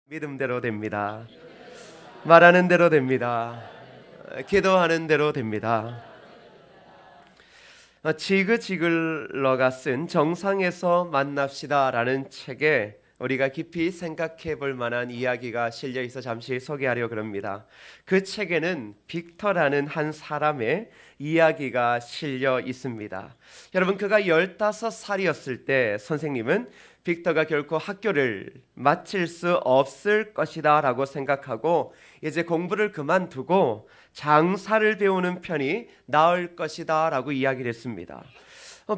믿음대로 됩니다. 말하는 대로 됩니다. 기도하는 대로 됩니다. 지그지글러가 쓴 정상에서 만납시다라는 책에 우리가 깊이 생각해 볼 만한 이야기가 실려 있어 잠시 소개하려고 합니다. 그 책에는 빅터라는 한 사람의 이야기가 실려 있습니다. 여러분, 그가 15살이었을 때 선생님은 빅터가 결코 학교를 마칠 수 없을 것이다 라고 생각하고 이제 공부를 그만두고 장사를 배우는 편이 나을 것이다 라고 이야기를 했습니다.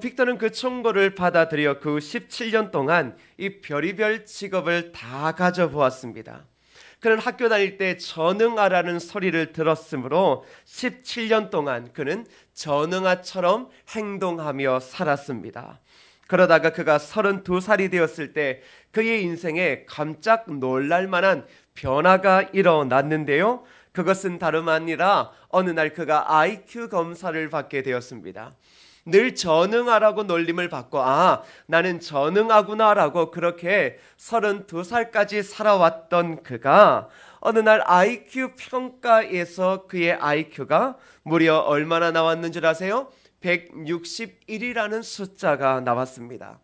빅터는 그 충고를 받아들여 그 17년 동안 이 별의별 직업을 다 가져보았습니다. 그는 학교 다닐 때 전응아라는 소리를 들었으므로 17년 동안 그는 전응아처럼 행동하며 살았습니다. 그러다가 그가 32살이 되었을 때 그의 인생에 깜짝 놀랄 만한 변화가 일어났는데요. 그것은 다름 아니라 어느 날 그가 IQ 검사를 받게 되었습니다. 늘 전응아라고 놀림을 받고 나는 전응아구나라고 그렇게 32살까지 살아왔던 그가 어느 날 IQ 평가에서 그의 IQ가 무려 얼마나 나왔는 줄 아세요? 161이라는 숫자가 나왔습니다.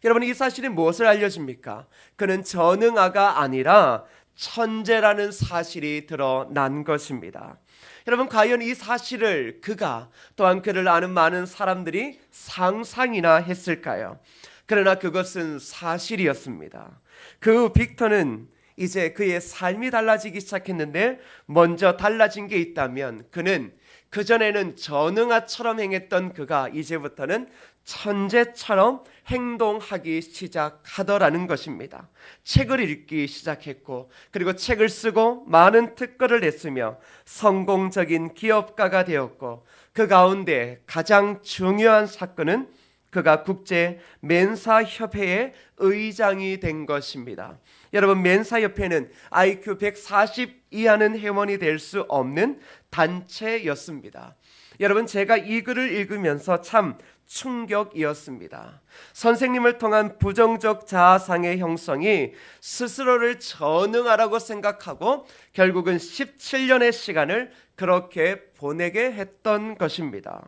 여러분, 이 사실이 무엇을 알려줍니까? 그는 전응아가 아니라 천재라는 사실이 드러난 것입니다. 여러분, 과연 이 사실을 그가 또한 그를 아는 많은 사람들이 상상이나 했을까요? 그러나 그것은 사실이었습니다. 그 빅터는 이제 그의 삶이 달라지기 시작했는데 먼저 달라진 게 있다면 그는 그전에는 전응아처럼 행했던 그가 이제부터는 천재처럼 행동하기 시작하더라는 것입니다. 책을 읽기 시작했고 그리고 책을 쓰고 많은 특허를 냈으며 성공적인 기업가가 되었고 그 가운데 가장 중요한 사건은 그가 국제 멘사협회의 의장이 된 것입니다. 여러분, 멘사협회는 IQ 140 이하는 회원이 될 수 없는 단체였습니다. 여러분, 제가 이 글을 읽으면서 참 충격이었습니다. 선생님을 통한 부정적 자아상의 형성이 스스로를 전응하라고 생각하고 결국은 17년의 시간을 그렇게 보내게 했던 것입니다.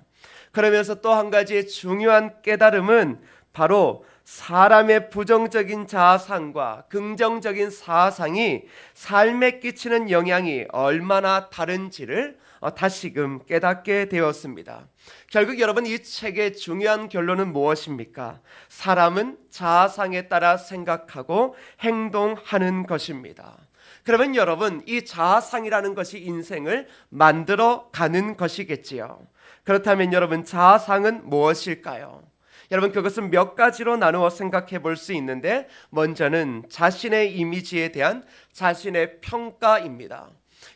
그러면서 또 한 가지의 중요한 깨달음은 바로 사람의 부정적인 자아상과 긍정적인 사상이 삶에 끼치는 영향이 얼마나 다른지를 다시금 깨닫게 되었습니다. 결국 여러분, 이 책의 중요한 결론은 무엇입니까? 사람은 자아상에 따라 생각하고 행동하는 것입니다. 그러면 여러분, 이 자아상이라는 것이 인생을 만들어 가는 것이겠지요. 그렇다면 여러분, 자아상은 무엇일까요? 여러분, 그것은 몇 가지로 나누어 생각해 볼 수 있는데 먼저는 자신의 이미지에 대한 자신의 평가입니다.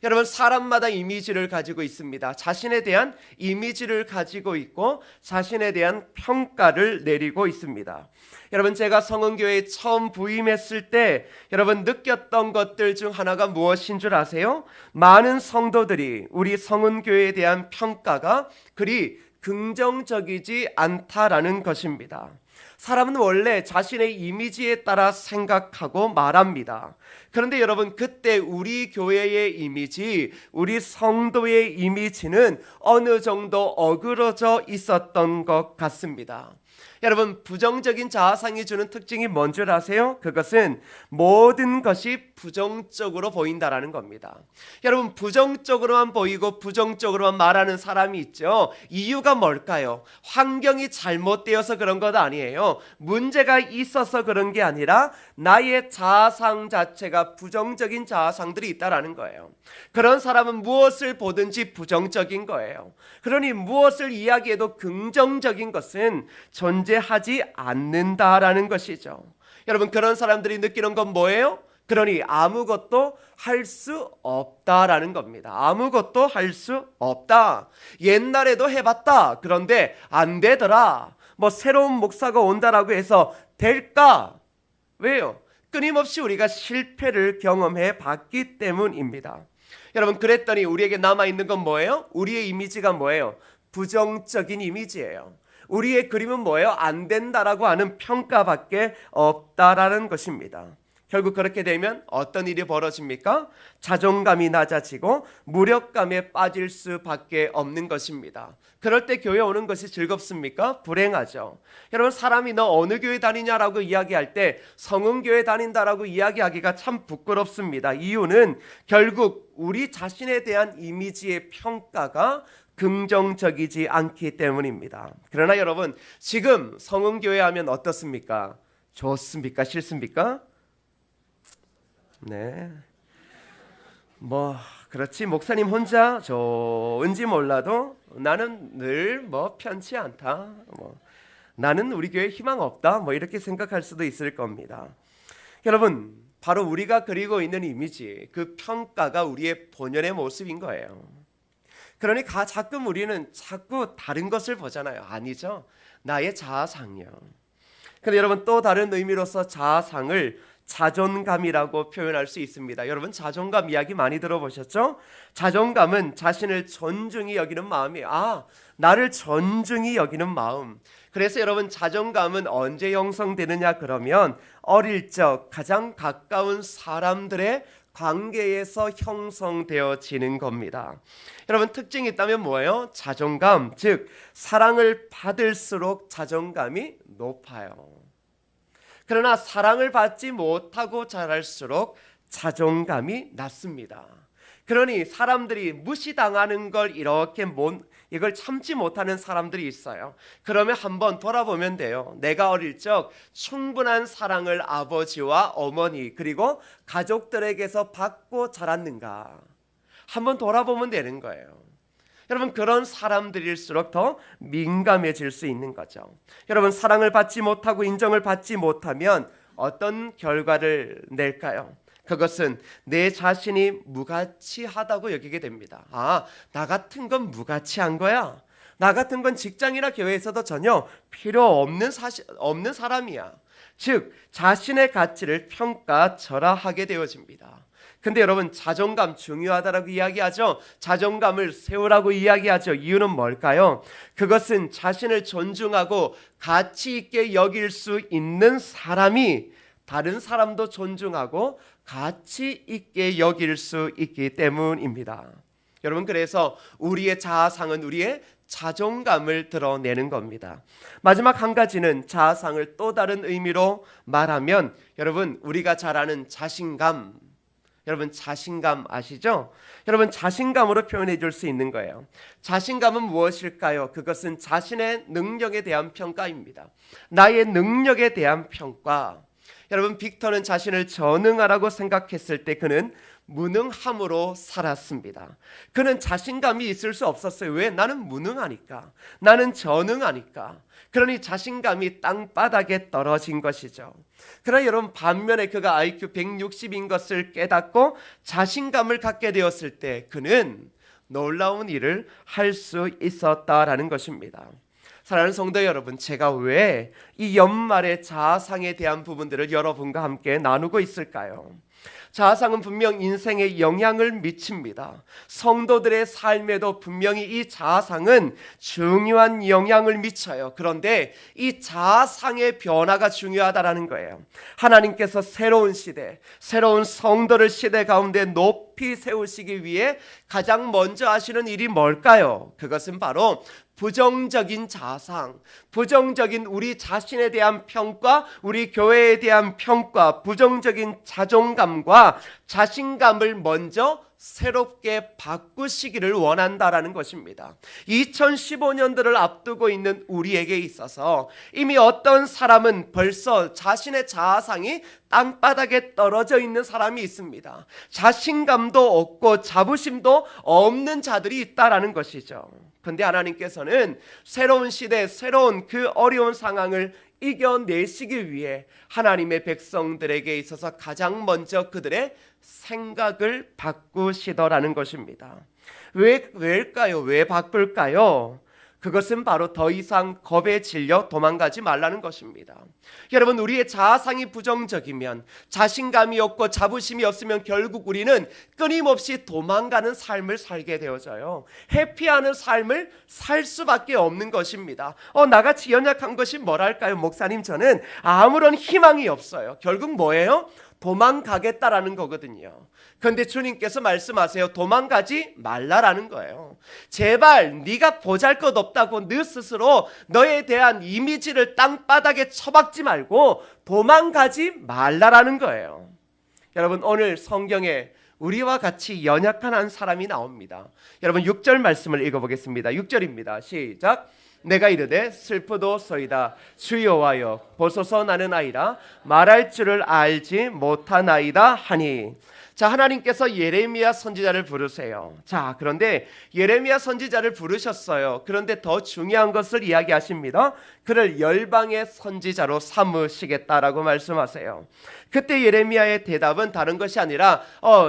여러분, 사람마다 이미지를 가지고 있습니다. 자신에 대한 이미지를 가지고 있고 자신에 대한 평가를 내리고 있습니다. 여러분, 제가 성은교회에 처음 부임했을 때 여러분 느꼈던 것들 중 하나가 무엇인 줄 아세요? 많은 성도들이 우리 성은교회에 대한 평가가 그리 긍정적이지 않다라는 것입니다. 사람은 원래 자신의 이미지에 따라 생각하고 말합니다. 그런데 여러분, 그때 우리 교회의 이미지, 우리 성도의 이미지는 어느 정도 어그러져 있었던 것 같습니다. 여러분, 부정적인 자아상이 주는 특징이 뭔 줄 아세요? 그것은 모든 것이 부정적으로 보인다라는 겁니다. 여러분, 부정적으로만 보이고 부정적으로만 말하는 사람이 있죠. 이유가 뭘까요? 환경이 잘못되어서 그런 것 아니에요. 문제가 있어서 그런 게 아니라 나의 자아상 자체가 부정적인 자아상들이 있다라는 거예요. 그런 사람은 무엇을 보든지 부정적인 거예요. 그러니 무엇을 이야기해도 긍정적인 것은 존재하지 않는다라는 것이죠. 여러분, 그런 사람들이 느끼는 건 뭐예요? 그러니 아무것도 할 수 없다라는 겁니다. 아무것도 할 수 없다. 옛날에도 해봤다. 그런데 안 되더라. 새로운 목사가 온다라고 해서 될까? 왜요? 끊임없이 우리가 실패를 경험해 봤기 때문입니다. 여러분, 그랬더니 우리에게 남아있는 건 뭐예요? 우리의 이미지가 뭐예요? 부정적인 이미지예요. 우리의 그림은 뭐예요? 안 된다라고 하는 평가밖에 없다라는 것입니다. 결국 그렇게 되면 어떤 일이 벌어집니까? 자존감이 낮아지고 무력감에 빠질 수밖에 없는 것입니다. 그럴 때 교회 오는 것이 즐겁습니까? 불행하죠. 여러분, 사람이 너 어느 교회 다니냐라고 이야기할 때 성흥교회 다닌다라고 이야기하기가 참 부끄럽습니다. 이유는 결국 우리 자신에 대한 이미지의 평가가 긍정적이지 않기 때문입니다. 그러나 여러분, 지금 성흥교회 하면 어떻습니까? 좋습니까? 싫습니까? 네. 그렇지, 목사님 혼자 좋은지 몰라도 나는 늘 편치 않다, 나는 우리 교회에 희망 없다, 이렇게 생각할 수도 있을 겁니다. 여러분, 바로 우리가 그리고 있는 이미지, 그 평가가 우리의 본연의 모습인 거예요. 그러니까 가끔 우리는 자꾸 다른 것을 보잖아요. 아니죠, 나의 자아상이요. 근데 여러분, 또 다른 의미로서 자아상을 자존감이라고 표현할 수 있습니다. 여러분, 자존감 이야기 많이 들어보셨죠? 자존감은 자신을 존중히 여기는 마음이에요. 나를 존중히 여기는 마음. 그래서 여러분, 자존감은 언제 형성되느냐 그러면 어릴 적 가장 가까운 사람들의 관계에서 형성되어지는 겁니다. 여러분, 특징이 있다면 뭐예요? 자존감, 즉 사랑을 받을수록 자존감이 높아요. 그러나 사랑을 받지 못하고 자랄수록 자존감이 낮습니다. 그러니 사람들이 무시당하는 걸 이걸 참지 못하는 사람들이 있어요. 그러면 한번 돌아보면 돼요. 내가 어릴 적 충분한 사랑을 아버지와 어머니 그리고 가족들에게서 받고 자랐는가? 한번 돌아보면 되는 거예요. 여러분, 그런 사람들일수록 더 민감해질 수 있는 거죠. 여러분, 사랑을 받지 못하고 인정을 받지 못하면 어떤 결과를 낼까요? 그것은 내 자신이 무가치하다고 여기게 됩니다. 나 같은 건 무가치한 거야. 나 같은 건 직장이나 교회에서도 전혀 필요 없는 사람이야. 즉, 자신의 가치를 평가절하하게 되어집니다. 근데 여러분, 자존감 중요하다라고 이야기하죠. 자존감을 세우라고 이야기하죠. 이유는 뭘까요? 그것은 자신을 존중하고 가치 있게 여길 수 있는 사람이 다른 사람도 존중하고 가치 있게 여길 수 있기 때문입니다. 여러분, 그래서 우리의 자아상은 우리의 자존감을 드러내는 겁니다. 마지막 한 가지는 자아상을 또 다른 의미로 말하면 여러분, 우리가 잘 아는 자신감, 여러분 자신감 아시죠? 여러분, 자신감으로 표현해 줄 수 있는 거예요. 자신감은 무엇일까요? 그것은 자신의 능력에 대한 평가입니다. 나의 능력에 대한 평가. 여러분, 빅터는 자신을 전능하라고 생각했을 때 그는 무능함으로 살았습니다. 그는 자신감이 있을 수 없었어요. 왜? 나는 무능하니까, 나는 전능하니까. 그러니 자신감이 땅바닥에 떨어진 것이죠. 그러나 여러분, 반면에 그가 IQ 160인 것을 깨닫고 자신감을 갖게 되었을 때 그는 놀라운 일을 할 수 있었다라는 것입니다. 사랑하는 성도 여러분, 제가 왜 이 연말의 자아상에 대한 부분들을 여러분과 함께 나누고 있을까요? 자아상은 분명 인생에 영향을 미칩니다. 성도들의 삶에도 분명히 이 자아상은 중요한 영향을 미쳐요. 그런데 이 자아상의 변화가 중요하다라는 거예요. 하나님께서 새로운 시대, 새로운 성도를 시대 가운데 높이 세우시기 위해 가장 먼저 하시는 일이 뭘까요? 그것은 바로 부정적인 자아상, 부정적인 우리 자신에 대한 평가, 우리 교회에 대한 평가, 부정적인 자존감과 자신감을 먼저 새롭게 바꾸시기를 원한다라는 것입니다. 2015년도를 앞두고 있는 우리에게 있어서 이미 어떤 사람은 벌써 자신의 자아상이 땅바닥에 떨어져 있는 사람이 있습니다. 자신감도 없고 자부심도 없는 자들이 있다라는 것이죠. 그런데 하나님께서는 새로운 시대, 새로운 그 어려운 상황을 이겨내시기 위해 하나님의 백성들에게 있어서 가장 먼저 그들의 생각을 바꾸시더라는 것입니다. 왜일까요? 왜 바꿀까요? 그것은 바로 더 이상 겁에 질려 도망가지 말라는 것입니다. 여러분, 우리의 자아상이 부정적이면, 자신감이 없고 자부심이 없으면 결국 우리는 끊임없이 도망가는 삶을 살게 되어져요. 회피하는 삶을 살 수밖에 없는 것입니다. 나같이 연약한 것이 뭐랄까요? 목사님, 저는 아무런 희망이 없어요. 결국 뭐예요? 도망가겠다라는 거거든요. 그런데 주님께서 말씀하세요. 도망가지 말라라는 거예요. 제발 네가 보잘것없다고 너 스스로 너에 대한 이미지를 땅바닥에 처박지 말고 도망가지 말라라는 거예요. 여러분, 오늘 성경에 우리와 같이 연약한 한 사람이 나옵니다. 여러분, 6절 말씀을 읽어보겠습니다. 6절입니다. 시작. 내가 이르되 슬프도소이다. 주여와여 보소서 나는 아이라 말할 줄을 알지 못하나이다 하니. 자, 하나님께서 예레미야 선지자를 부르세요. 자, 그런데 예레미야 선지자를 부르셨어요. 그런데 더 중요한 것을 이야기하십니다. 그를 열방의 선지자로 삼으시겠다라고 말씀하세요. 그때 예레미야의 대답은 다른 것이 아니라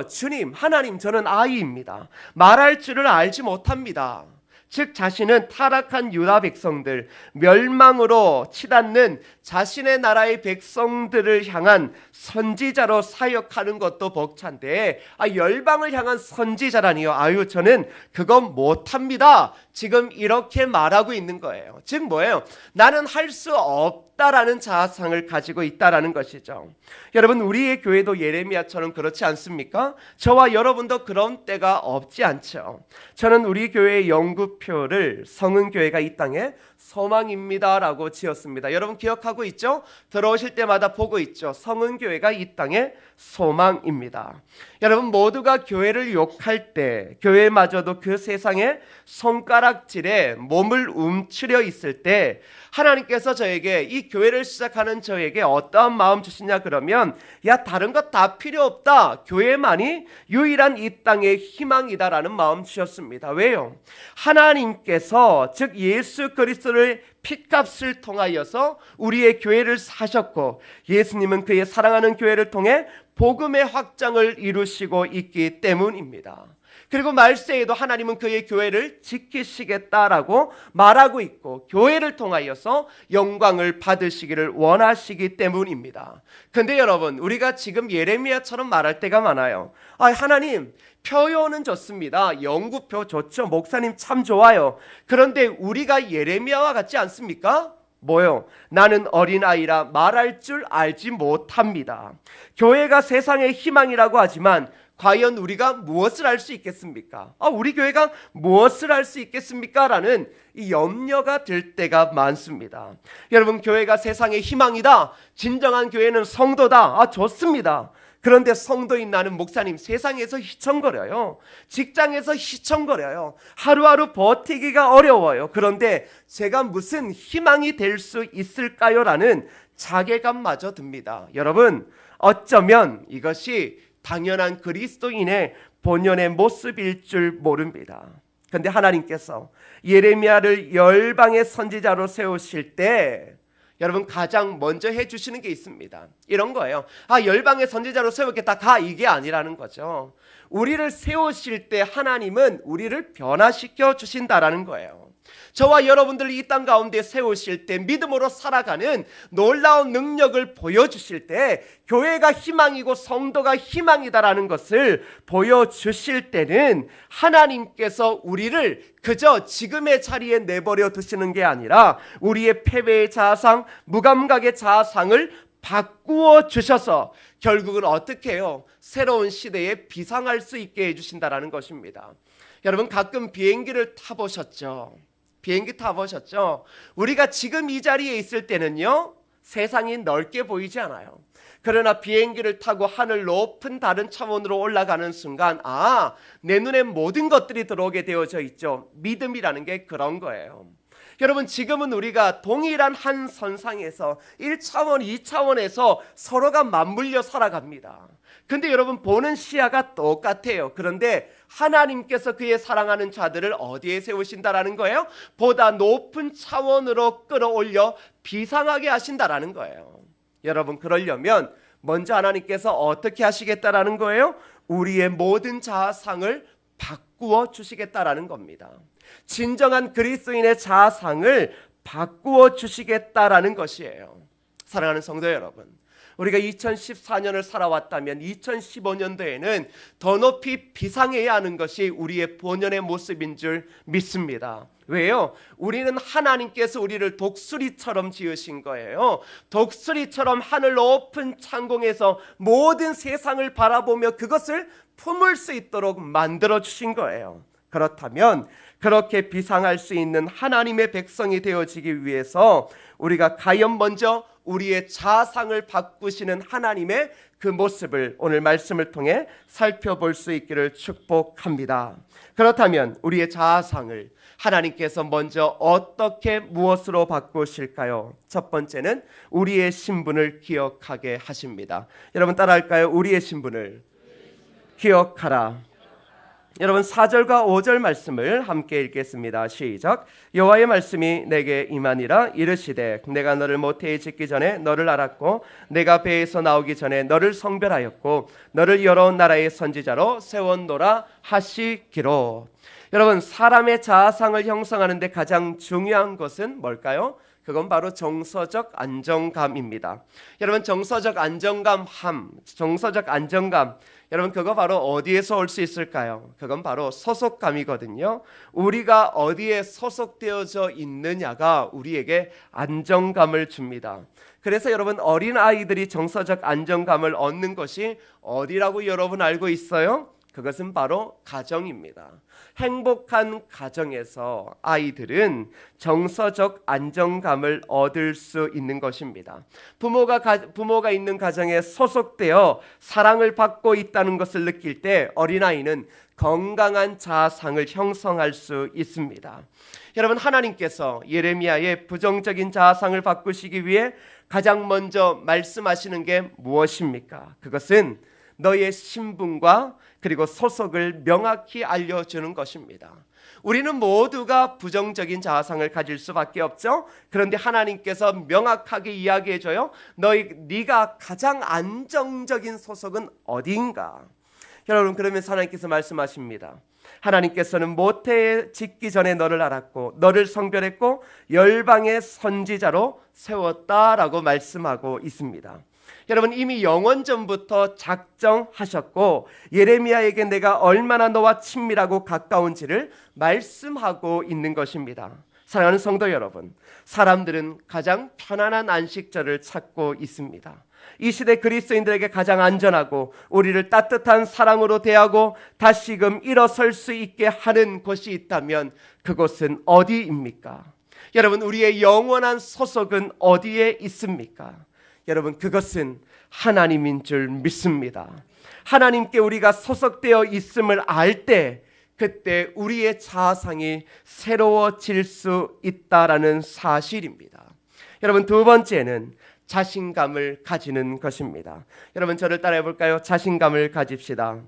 주님, 하나님, 저는 아이입니다. 말할 줄을 알지 못합니다. 즉 자신은 타락한 유다 백성들, 멸망으로 치닫는 자신의 나라의 백성들을 향한 선지자로 사역하는 것도 벅찬데 열방을 향한 선지자라니요. 아유, 저는 그건 못합니다. 지금 이렇게 말하고 있는 거예요. 즉 뭐예요? 나는 할 수 없다라는 자아상을 가지고 있다라는 것이죠. 여러분, 우리의 교회도 예레미야처럼 그렇지 않습니까? 저와 여러분도 그런 때가 없지 않죠. 저는 우리 교회의 영구표를 성은교회가 이 땅에 소망입니다라고 지었습니다. 여러분 기억하고 있죠? 들어오실 때마다 보고 있죠? 성은교회가 이 땅의 소망입니다. 여러분, 모두가 교회를 욕할 때, 교회마저도 그 세상의 손가락질에 몸을 움츠려 있을 때 하나님께서 저에게, 이 교회를 시작하는 저에게 어떠한 마음 주시냐 그러면, 야, 다른 것 다 필요 없다, 교회만이 유일한 이 땅의 희망이다라는 마음 주셨습니다. 왜요? 하나님께서, 즉 예수 그리스도를 핏값을 통하여서 우리의 교회를 사셨고, 예수님은 그의 사랑하는 교회를 통해 복음의 확장을 이루시고 있기 때문입니다. 그리고 말세에도 하나님은 그의 교회를 지키시겠다라고 말하고 있고, 교회를 통하여서 영광을 받으시기를 원하시기 때문입니다. 근데 여러분, 우리가 지금 예레미야처럼 말할 때가 많아요. 하나님, 표현은 좋습니다. 영구표 좋죠. 목사님 참 좋아요. 그런데 우리가 예레미야와 같지 않습니까? 뭐요? 나는 어린아이라 말할 줄 알지 못합니다. 교회가 세상의 희망이라고 하지만 과연 우리가 무엇을 할 수 있겠습니까? 우리 교회가 무엇을 할 수 있겠습니까? 라는 이 염려가 들 때가 많습니다. 여러분, 교회가 세상의 희망이다, 진정한 교회는 성도다, 좋습니다. 그런데 성도인 나는, 목사님, 세상에서 휘청거려요. 직장에서 휘청거려요. 하루하루 버티기가 어려워요. 그런데 제가 무슨 희망이 될 수 있을까요? 라는 자괴감마저 듭니다. 여러분, 어쩌면 이것이 당연한 그리스도인의 본연의 모습일 줄 모릅니다. 그런데 하나님께서 예레미야를 열방의 선지자로 세우실 때 여러분 가장 먼저 해주시는 게 있습니다. 이런 거예요. 열방의 선지자로 세우겠다, 가, 이게 아니라는 거죠. 우리를 세우실 때 하나님은 우리를 변화시켜 주신다라는 거예요. 저와 여러분들을 이 땅 가운데 세우실 때 믿음으로 살아가는 놀라운 능력을 보여주실 때, 교회가 희망이고 성도가 희망이다라는 것을 보여주실 때는 하나님께서 우리를 그저 지금의 자리에 내버려 두시는 게 아니라 우리의 패배의 자아상, 무감각의 자아상을 바꾸어 주셔서 결국은 어떻게 해요? 새로운 시대에 비상할 수 있게 해주신다라는 것입니다. 여러분, 가끔 비행기를 타보셨죠? 비행기 타보셨죠? 우리가 지금 이 자리에 있을 때는요, 세상이 넓게 보이지 않아요. 그러나 비행기를 타고 하늘 높은 다른 차원으로 올라가는 순간, 내 눈에 모든 것들이 들어오게 되어져 있죠. 믿음이라는 게 그런 거예요. 여러분, 지금은 우리가 동일한 한 선상에서 1차원, 2차원에서 서로가 맞물려 살아갑니다. 근데 여러분, 보는 시야가 똑같아요. 그런데 하나님께서 그의 사랑하는 자들을 어디에 세우신다라는 거예요? 보다 높은 차원으로 끌어올려 비상하게 하신다라는 거예요. 여러분, 그러려면 먼저 하나님께서 어떻게 하시겠다라는 거예요? 우리의 모든 자아상을 바꾸어 주시겠다라는 겁니다. 진정한 그리스도인의 자아상을 바꾸어 주시겠다라는 것이에요. 사랑하는 성도 여러분, 우리가 2014년을 살아왔다면 2015년도에는 더 높이 비상해야 하는 것이 우리의 본연의 모습인 줄 믿습니다. 왜요? 우리는 하나님께서 우리를 독수리처럼 지으신 거예요. 독수리처럼 하늘 높은 창공에서 모든 세상을 바라보며 그것을 품을 수 있도록 만들어 주신 거예요. 그렇다면 그렇게 비상할 수 있는 하나님의 백성이 되어지기 위해서 우리가 과연 먼저 우리의 자상을 바꾸시는 하나님의 그 모습을 오늘 말씀을 통해 살펴볼 수 있기를 축복합니다. 그렇다면 우리의 자상을 하나님께서 먼저 어떻게 무엇으로 바꾸실까요? 첫 번째는 우리의 신분을 기억하게 하십니다. 여러분 따라할까요? 우리의 신분을 기억하라. 여러분 4절과 5절 말씀을 함께 읽겠습니다. 시작. 여호와의 말씀이 내게 임하니라. 이르시되 내가 너를 모태에 짓기 전에 너를 알았고 내가 배에서 나오기 전에 너를 성별하였고 너를 여러 나라의 선지자로 세웠노라 하시기로. 여러분 사람의 자아상을 형성하는 데 가장 중요한 것은 뭘까요? 그건 바로 정서적 안정감입니다. 여러분 정서적 안정감, 여러분 그거 바로 어디에서 올 수 있을까요? 그건 바로 소속감이거든요. 우리가 어디에 소속되어져 있느냐가 우리에게 안정감을 줍니다. 그래서 여러분 어린아이들이 정서적 안정감을 얻는 것이 어디라고 여러분 알고 있어요? 그것은 바로 가정입니다. 행복한 가정에서 아이들은 정서적 안정감을 얻을 수 있는 것입니다. 부모가 있는 가정에 소속되어 사랑을 받고 있다는 것을 느낄 때 어린아이는 건강한 자아상을 형성할 수 있습니다. 여러분 하나님께서 예레미야의 부정적인 자아상을 바꾸시기 위해 가장 먼저 말씀하시는 게 무엇입니까? 그것은 너의 신분과 그리고 소속을 명확히 알려주는 것입니다. 우리는 모두가 부정적인 자아상을 가질 수밖에 없죠. 그런데 하나님께서 명확하게 이야기해줘요. 네가 가장 안정적인 소속은 어디인가? 여러분 그러면서 하나님께서 말씀하십니다. 하나님께서는 모태에 짓기 전에 너를 알았고 너를 성별했고 열방의 선지자로 세웠다라고 말씀하고 있습니다. 여러분 이미 영원 전부터 작정하셨고 예레미야에게 내가 얼마나 너와 친밀하고 가까운지를 말씀하고 있는 것입니다. 사랑하는 성도 여러분, 사람들은 가장 편안한 안식처를 찾고 있습니다. 이 시대 그리스도인들에게 가장 안전하고 우리를 따뜻한 사랑으로 대하고 다시금 일어설 수 있게 하는 곳이 있다면 그곳은 어디입니까? 여러분 우리의 영원한 소속은 어디에 있습니까? 여러분 그것은 하나님인 줄 믿습니다. 하나님께 우리가 소속되어 있음을 알 때 그때 우리의 자아상이 새로워질 수 있다라는 사실입니다. 여러분 두 번째는 자신감을 가지는 것입니다. 여러분 저를 따라해 볼까요? 자신감을 가집시다.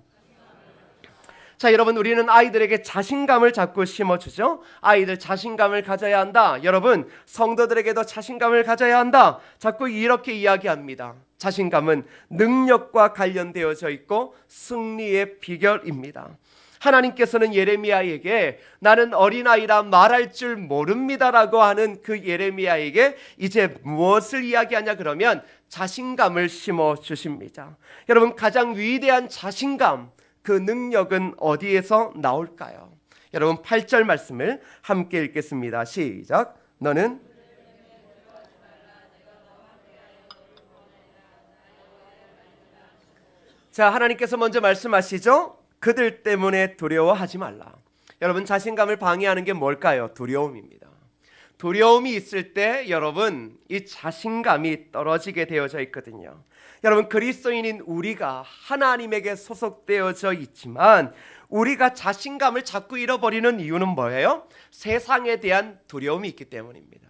자, 여러분 우리는 아이들에게 자신감을 자꾸 심어주죠. 아이들 자신감을 가져야 한다. 여러분 성도들에게도 자신감을 가져야 한다. 자꾸 이렇게 이야기합니다. 자신감은 능력과 관련되어져 있고 승리의 비결입니다. 하나님께서는 예레미야에게 나는 어린아이라 말할 줄 모릅니다라고 하는 그 예레미야에게 이제 무엇을 이야기하냐 그러면 자신감을 심어주십니다. 여러분 가장 위대한 자신감, 그 능력은 어디에서 나올까요? 여러분 8절 말씀을 함께 읽겠습니다. 시작. 너는 자, 하나님께서 먼저 말씀하시죠. 그들 때문에 두려워하지 말라. 여러분 자신감을 방해하는 게 뭘까요? 두려움입니다. 두려움이 있을 때 여러분 이 자신감이 떨어지게 되어져 있거든요. 여러분 그리스도인인 우리가 하나님에게 소속되어져 있지만 우리가 자신감을 자꾸 잃어버리는 이유는 뭐예요? 세상에 대한 두려움이 있기 때문입니다.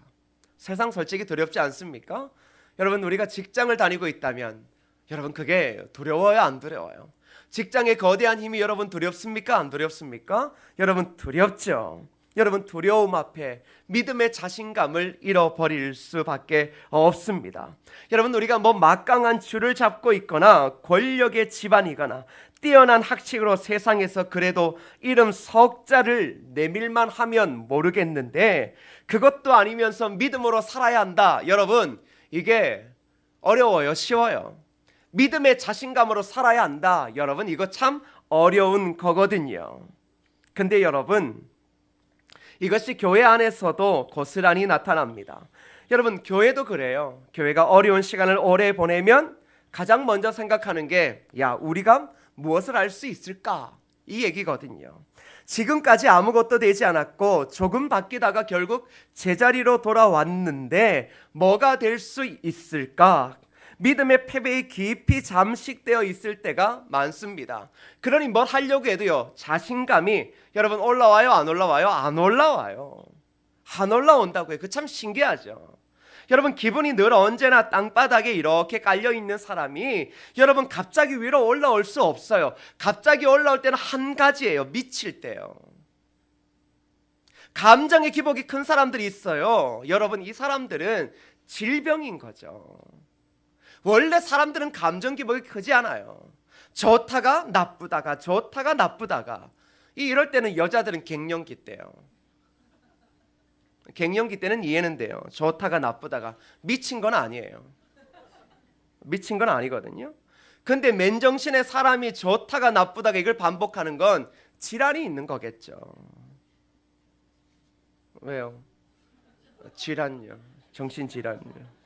세상 솔직히 두렵지 않습니까? 여러분 우리가 직장을 다니고 있다면 여러분 그게 두려워요? 안 두려워요? 직장의 거대한 힘이 여러분 두렵습니까? 안 두렵습니까? 여러분 두렵죠. 여러분 두려움 앞에 믿음의 자신감을 잃어버릴 수밖에 없습니다. 여러분 우리가 막강한 줄을 잡고 있거나 권력의 집안이거나 뛰어난 학식으로 세상에서 그래도 이름 석자를 내밀만 하면 모르겠는데 그것도 아니면서 믿음으로 살아야 한다. 여러분 이게 어려워요? 쉬워요? 믿음의 자신감으로 살아야 한다. 여러분, 이거 참 어려운 거거든요. 근데 여러분, 이것이 교회 안에서도 고스란히 나타납니다. 여러분, 교회도 그래요. 교회가 어려운 시간을 오래 보내면 가장 먼저 생각하는 게, 야, 우리가 무엇을 할 수 있을까? 이 얘기거든요. 지금까지 아무것도 되지 않았고 조금 바뀌다가 결국 제자리로 돌아왔는데 뭐가 될 수 있을까? 믿음의 패배에 깊이 잠식되어 있을 때가 많습니다. 그러니 뭘 하려고 해도요, 자신감이 여러분 올라와요? 안 올라와요? 안 올라와요. 안 올라온다고요. 그 참 신기하죠. 여러분, 기분이 늘 언제나 땅바닥에 이렇게 깔려있는 사람이 여러분 갑자기 위로 올라올 수 없어요. 갑자기 올라올 때는 한 가지예요. 미칠 때요. 감정의 기복이 큰 사람들이 있어요. 여러분, 이 사람들은 질병인 거죠. 원래 사람들은 감정 기복이 크지 않아요. 좋다가 나쁘다가 좋다가 나쁘다가. 이럴 때는 여자들은 갱년기 때요. 갱년기 때는 이해는 돼요. 좋다가 나쁘다가. 미친 건 아니에요. 미친 건 아니거든요. 근데 맨정신에 사람이 좋다가 나쁘다가 이걸 반복하는 건 질환이 있는 거겠죠. 왜요? 질환요. 정신질환요.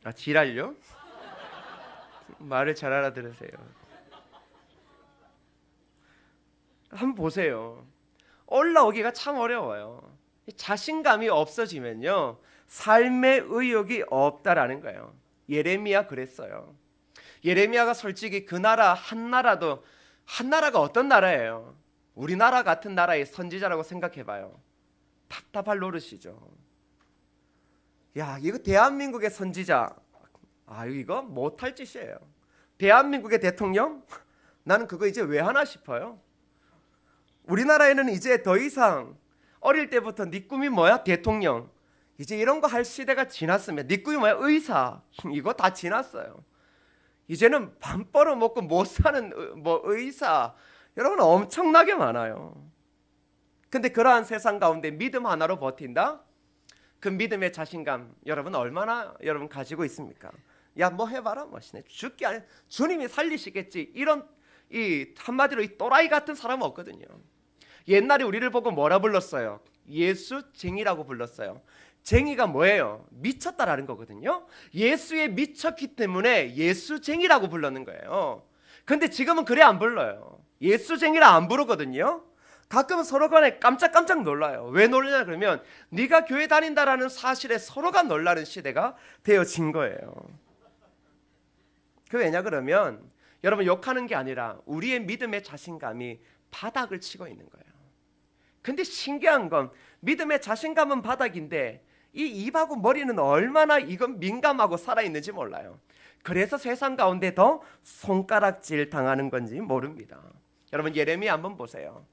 아, 지랄요? 말을 잘 알아들으세요. 한번 보세요. 올라오기가 참 어려워요. 자신감이 없어지면요, 삶의 의욕이 없다라는 거예요. 예레미야 그랬어요. 예레미야가 솔직히 그 나라 한나라도, 한나라가 어떤 나라예요? 우리나라 같은 나라의 선지자라고 생각해봐요. 답답할 노릇이죠. 야, 이거 대한민국의 선지자, 아, 이거 못할 짓이에요. 대한민국의 대통령? 나는 그거 이제 왜 하나 싶어요. 우리나라에는 이제 더 이상 어릴 때부터 네 꿈이 뭐야? 대통령. 이제 이런 거 할 시대가 지났으면 네 꿈이 뭐야? 의사. 이거 다 지났어요. 이제는 밥 벌어먹고 못 사는 뭐 의사. 여러분, 엄청나게 많아요. 근데 그러한 세상 가운데 믿음 하나로 버틴다? 그 믿음의 자신감 여러분 얼마나 여러분 가지고 있습니까? 야, 뭐 해봐라 멋이네. 죽기 아니 주님이 살리시겠지. 이런 이 한마디로 이 또라이 같은 사람은 없거든요. 옛날에 우리를 보고 뭐라 불렀어요? 예수쟁이라고 불렀어요. 쟁이가 뭐예요? 미쳤다라는 거거든요. 예수에 미쳤기 때문에 예수쟁이라고 불렀는 거예요. 근데 지금은 그래 안 불러요. 예수쟁이라 안 부르거든요. 가끔은 서로 간에 깜짝깜짝 놀라요. 왜 놀라냐 그러면 네가 교회 다닌다라는 사실에 서로가 놀라는 시대가 되어진 거예요. 그 왜냐 그러면 여러분, 욕하는 게 아니라 우리의 믿음의 자신감이 바닥을 치고 있는 거예요. 근데 신기한 건 믿음의 자신감은 바닥인데 이 입하고 머리는 얼마나 이건 민감하고 살아있는지 몰라요. 그래서 세상 가운데 더 손가락질 당하는 건지 모릅니다. 여러분, 예레미야 한번 보세요.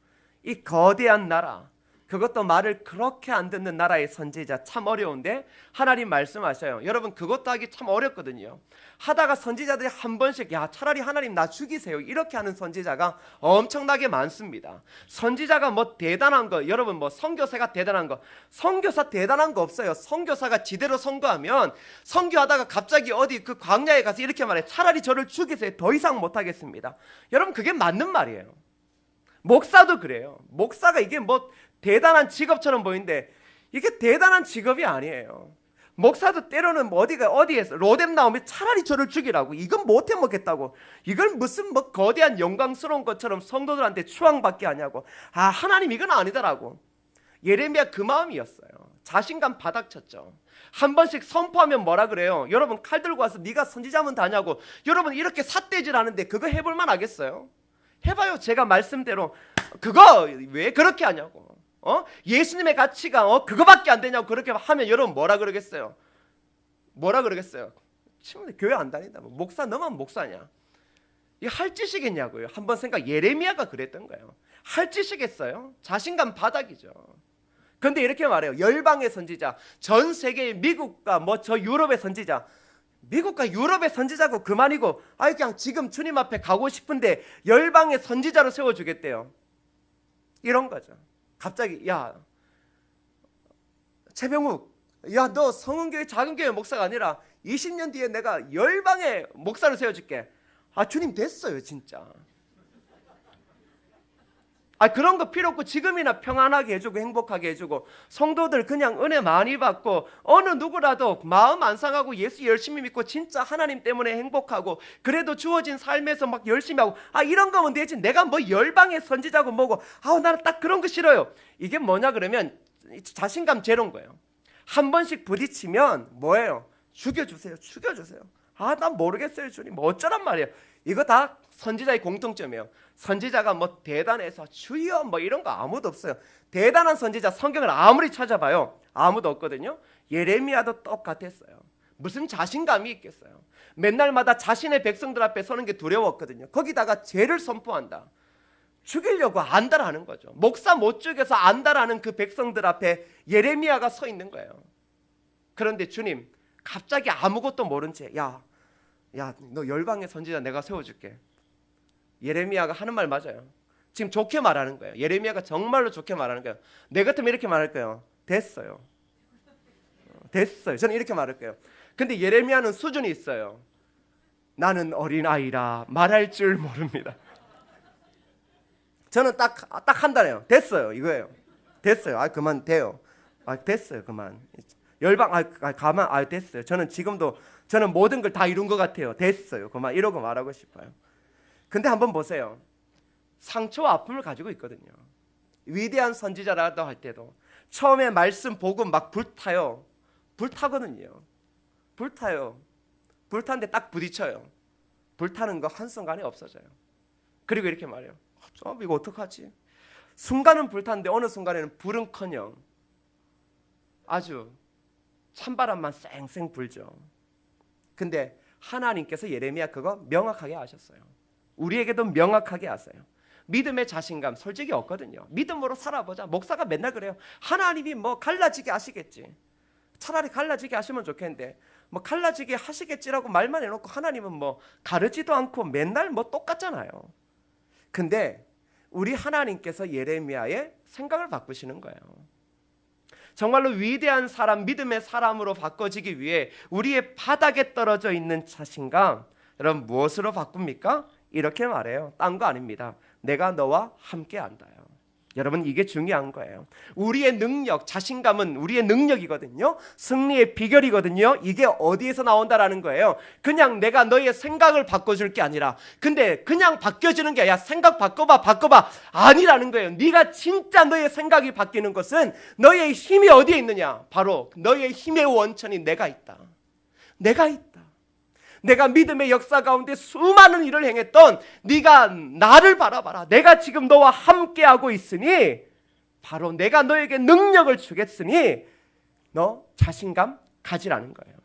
이 거대한 나라, 그것도 말을 그렇게 안 듣는 나라의 선지자, 참 어려운데 하나님 말씀하셔요. 여러분, 그것도 하기 참 어렵거든요. 하다가 선지자들이 한 번씩 야, 차라리 하나님 나 죽이세요 이렇게 하는 선지자가 엄청나게 많습니다. 선지자가 뭐 대단한 거, 여러분 뭐 선교사가 대단한 거, 선교사 대단한 거 없어요. 선교사가 지대로 선교하면 선교하다가 갑자기 어디 그 광야에 가서 이렇게 말해, 차라리 저를 죽이세요. 더 이상 못하겠습니다. 여러분, 그게 맞는 말이에요. 목사도 그래요. 목사가 이게 뭐 대단한 직업처럼 보이는데 이게 대단한 직업이 아니에요. 목사도 때로는 뭐 어디에서 로뎀 나오면 차라리 저를 죽이라고, 이건 못 해먹겠다고, 이건 무슨 뭐 거대한 영광스러운 것처럼 성도들한테 추앙받게 하냐고. 아, 하나님 이건 아니더라고. 예레미야 그 마음이었어요. 자신감 바닥쳤죠. 한 번씩 선포하면 뭐라 그래요? 여러분, 칼 들고 와서 네가 선지자면 다냐고. 여러분, 이렇게 삿대질 하는데 그거 해볼만 하겠어요? 해봐요. 제가 말씀대로. 그거 왜 그렇게 하냐고. 예수님의 가치가 그거밖에 안 되냐고 그렇게 하면 여러분 뭐라 그러겠어요? 뭐라 그러겠어요? 친구들 교회 안 다닌다. 목사 너만 목사냐? 이 할 짓이겠냐고요. 한번 생각. 예레미야가 그랬던 거예요. 할 짓이겠어요? 자신감 바닥이죠. 그런데 이렇게 말해요. 열방의 선지자, 전 세계의 미국과 뭐 저 유럽의 선지자. 미국과 유럽의 선지자고 그만이고, 아이 그냥 지금 주님 앞에 가고 싶은데 열방의 선지자로 세워주겠대요. 이런 거죠. 갑자기 야, 최병욱, 야 너 성은교회 작은 교회 목사가 아니라 20년 뒤에 내가 열방의 목사를 세워줄게. 주님 됐어요 진짜. 그런 거 필요 없고 지금이나 평안하게 해주고 행복하게 해주고 성도들 그냥 은혜 많이 받고 어느 누구라도 마음 안 상하고 예수 열심히 믿고 진짜 하나님 때문에 행복하고 그래도 주어진 삶에서 막 열심히 하고 이런 거면 되지. 내가 뭐 열방의 선지자고 뭐고 나는 딱 그런 거 싫어요. 이게 뭐냐 그러면 자신감 제로인 거예요. 한 번씩 부딪히면 뭐예요? 죽여주세요. 난 모르겠어요 주님 뭐 어쩌란 말이에요. 이거 다 선지자의 공통점이에요. 선지자가 뭐 대단해서 주여 뭐 이런 거 아무도 없어요. 대단한 선지자 성경을 아무리 찾아봐요 아무도 없거든요. 예레미야도 똑같았어요. 무슨 자신감이 있겠어요. 맨날마다 자신의 백성들 앞에 서는 게 두려웠거든요. 거기다가 죄를 선포한다. 죽이려고 안다라는 거죠. 목사 못 죽여서 안다라는 그 백성들 앞에 예레미야가 서 있는 거예요. 그런데 주님 갑자기 아무것도 모른 채 야 너 열방의 선지자 내가 세워줄게. 예레미야가 하는 말 맞아요. 지금 좋게 말하는 거예요. 예레미야가 정말로 좋게 말하는 거예요. 내 같으면 이렇게 말할 거예요. 됐어요. 저는 이렇게 말할 거예요. 근데 예레미야는 수준이 있어요. 나는 어린아이라 말할 줄 모릅니다. 저는 딱 한다네요. 됐어요 이거예요. 됐어요. 그만 돼요. 됐어요 그만. 열방 가만 됐어요. 저는 지금도 저는 모든 걸 다 이룬 것 같아요. 됐어요 그만 이러고 말하고 싶어요. 근데 한번 보세요. 상처와 아픔을 가지고 있거든요. 위대한 선지자라도 할 때도 처음에 말씀 복음 막 불타거든요. 불타는데 딱 부딪혀요. 불타는 거 한순간에 없어져요. 그리고 이렇게 말해요. 이거 어떡하지? 순간은 불타는데 어느 순간에는 불은커녕 아주 찬바람만 쌩쌩 불죠. 근데 하나님께서 예레미야 그거 명확하게 아셨어요. 우리에게도 명확하게 아세요. 믿음의 자신감 솔직히 없거든요. 믿음으로 살아보자. 목사가 맨날 그래요. 하나님이 뭐 갈라지게 하시겠지. 차라리 갈라지게 하시면 좋겠는데 뭐 갈라지게 하시겠지라고 말만 해놓고 하나님은 뭐 가르지도 않고 맨날 뭐 똑같잖아요. 근데 우리 하나님께서 예레미야의 생각을 바꾸시는 거예요. 정말로 위대한 사람, 믿음의 사람으로 바꿔지기 위해 우리의 바닥에 떨어져 있는 자신감, 여러분 무엇으로 바꿉니까? 이렇게 말해요. 딴 거 아닙니다. 내가 너와 함께 한다요. 여러분 이게 중요한 거예요. 우리의 능력, 자신감은 우리의 능력이거든요. 승리의 비결이거든요. 이게 어디에서 나온다라는 거예요. 그냥 내가 너의 생각을 바꿔줄 게 아니라 근데 그냥 바뀌어지는 게 아니라 생각 바꿔봐 아니라는 거예요. 네가 진짜 너의 생각이 바뀌는 것은 너의 힘이 어디에 있느냐? 바로 너의 힘의 원천이 내가 있다. 내가 믿음의 역사 가운데 수많은 일을 행했던 네가 나를 바라봐라. 내가 지금 너와 함께하고 있으니 바로 내가 너에게 능력을 주겠으니 너 자신감 가지라는 거예요.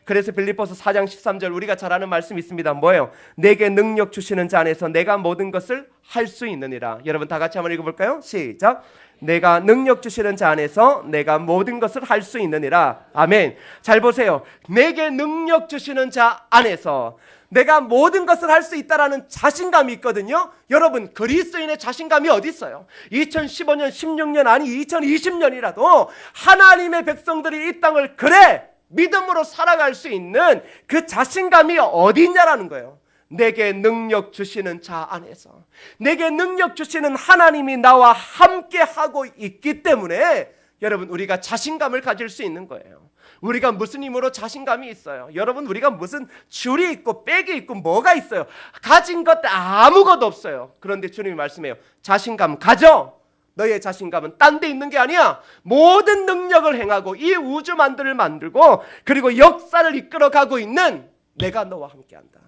그래서 빌립보서 4장 13절 우리가 잘 아는 말씀이 있습니다. 뭐예요? 내게 능력 주시는 자 안에서 내가 모든 것을 할 수 있느니라. 여러분 다 같이 한번 읽어볼까요? 시작. 내가 능력 주시는 자 안에서 내가 모든 것을 할 수 있느니라. 아멘. 잘 보세요. 내게 능력 주시는 자 안에서 내가 모든 것을 할 수 있다라는 자신감이 있거든요. 여러분 그리스도인의 자신감이 어디 있어요? 2015년 16년 아니 2020년이라도 하나님의 백성들이 이 땅을 그래 믿음으로 살아갈 수 있는 그 자신감이 어디 있냐라는 거예요. 내게 능력 주시는 자 안에서 내게 능력 주시는 하나님이 나와 함께 하고 있기 때문에 여러분 우리가 자신감을 가질 수 있는 거예요. 우리가 무슨 힘으로 자신감이 있어요? 여러분 우리가 무슨 줄이 있고 빽이 있고 뭐가 있어요? 가진 것 아무것도 없어요. 그런데 주님이 말씀해요. 자신감 가져. 너의 자신감은 딴 데 있는 게 아니야. 모든 능력을 행하고 이 우주만들을 만들고 그리고 역사를 이끌어가고 있는 내가 너와 함께한다.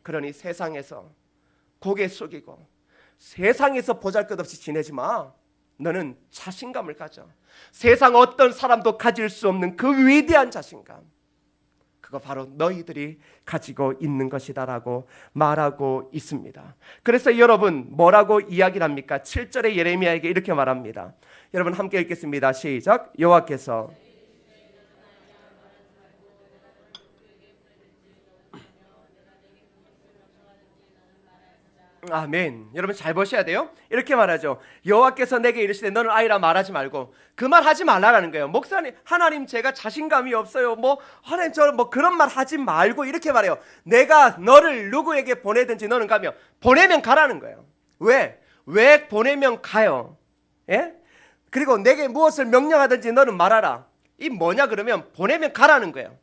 그러니 세상에서 고개 숙이고 세상에서 보잘것없이 지내지 마. 너는 자신감을 가져. 세상 어떤 사람도 가질 수 없는 그 위대한 자신감, 그거 바로 너희들이 가지고 있는 것이다라고 말하고 있습니다. 그래서 여러분 뭐라고 이야기를 합니까? 7절에 예레미야에게 이렇게 말합니다. 여러분 함께 읽겠습니다. 시작. 여호와께서 아멘. 여러분 잘 보셔야 돼요. 이렇게 말하죠. 여호와께서 내게 이르시되 너는 아이라 말하지 말고, 그 말 하지 말라라는 거예요. 목사님, 하나님 제가 자신감이 없어요. 하나님 저 그런 말 하지 말고, 이렇게 말해요. 내가 너를 누구에게 보내든지 너는 가며, 보내면 가라는 거예요. 왜 보내면 가요? 예? 그리고 내게 무엇을 명령하든지 너는 말하라. 이 뭐냐 그러면 보내면 가라는 거예요.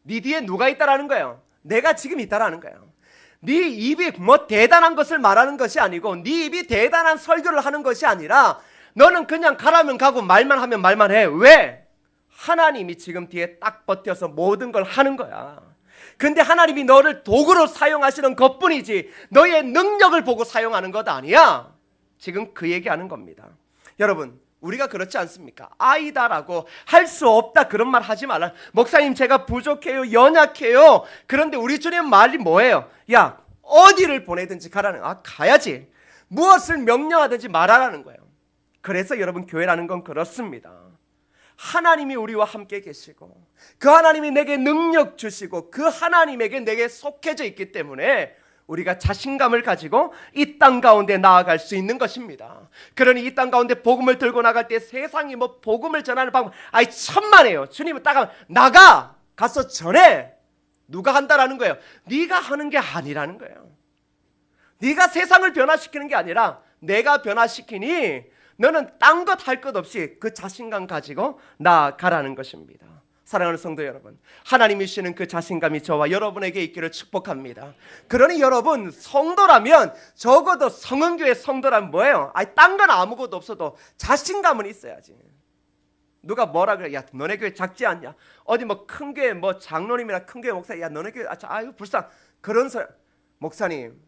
네 뒤에 누가 있다라는 거예요. 내가 지금 있다라는 거예요. 네 입이 대단한 것을 말하는 것이 아니고, 네 입이 대단한 설교를 하는 것이 아니라, 너는 그냥 가라면 가고 말만 하면 말만 해. 왜? 하나님이 지금 뒤에 딱 버텨서 모든 걸 하는 거야. 근데 하나님이 너를 도구로 사용하시는 것뿐이지 너의 능력을 보고 사용하는 것 아니야. 지금 그 얘기하는 겁니다. 여러분, 우리가 그렇지 않습니까? 아이다라고 할 수 없다 그런 말 하지 말라. 목사님 제가 부족해요, 연약해요. 그런데 우리 주님 말이 뭐예요? 야, 어디를 보내든지 가라는, 가야지. 무엇을 명령하든지 말하라는 거예요. 그래서 여러분, 교회라는 건 그렇습니다. 하나님이 우리와 함께 계시고, 그 하나님이 내게 능력 주시고, 그 하나님에게 내게 속해져 있기 때문에 우리가 자신감을 가지고 이 땅 가운데 나아갈 수 있는 것입니다. 그러니 이 땅 가운데 복음을 들고 나갈 때 세상이 복음을 전하는 방법 천만에요. 주님은 딱 가서 전해. 누가 한다라는 거예요? 네가 하는 게 아니라는 거예요. 네가 세상을 변화시키는 게 아니라 내가 변화시키니 너는 딴 것 할 것 없이 그 자신감 가지고 나아가라는 것입니다. 사랑하는 성도 여러분, 하나님이 주시는 그 자신감이 저와 여러분에게 있기를 축복합니다. 그러니 여러분, 성도라면, 적어도 성은교회 성도라면 뭐예요? 딴 건 아무것도 없어도 자신감은 있어야지. 누가 뭐라 그래? 야, 너네 교회 작지 않냐? 어디 큰 교회 장로님이나 큰 교회 목사, 야, 너네 교회 아유 불쌍. 그런 사람. 목사님,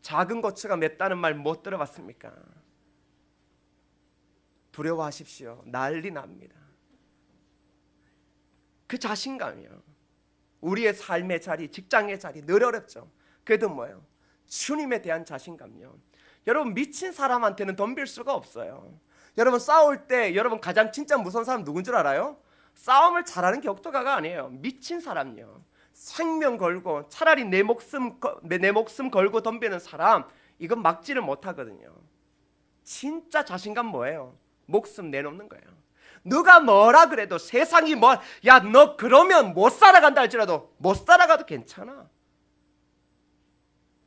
작은 고추가 맵다는 말 못 들어봤습니까? 두려워하십시오. 난리 납니다. 그 자신감이요. 우리의 삶의 자리, 직장의 자리 늘 어렵죠. 그래도 뭐예요? 주님에 대한 자신감요. 여러분, 미친 사람한테는 덤빌 수가 없어요. 여러분, 싸울 때 여러분 가장 진짜 무서운 사람 누군 줄 알아요? 싸움을 잘하는 격투가가 아니에요. 미친 사람요. 생명 걸고 차라리 내 목숨 걸고 덤비는 사람, 이건 막지를 못하거든요. 진짜 자신감 뭐예요? 목숨 내놓는 거예요. 누가 뭐라 그래도, 세상이 야, 너 그러면 못 살아간다 할지라도 못 살아가도 괜찮아.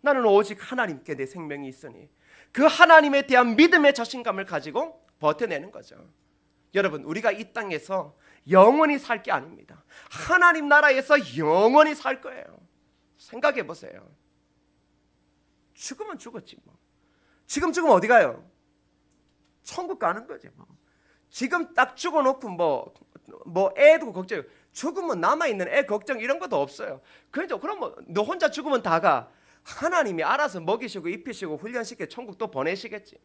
나는 오직 하나님께 내 생명이 있으니 그 하나님에 대한 믿음의 자신감을 가지고 버텨내는 거죠. 여러분, 우리가 이 땅에서 영원히 살 게 아닙니다. 하나님 나라에서 영원히 살 거예요. 생각해 보세요. 죽으면 죽었지 지금 죽으면 어디 가요? 천국 가는 거지 지금 딱 죽어놓고 애 두고 걱정, 죽으면 남아있는 애 걱정 이런 것도 없어요. 그럼 너 혼자 죽으면 다 가. 하나님이 알아서 먹이시고 입히시고 훈련시켜 천국 또 보내시겠지.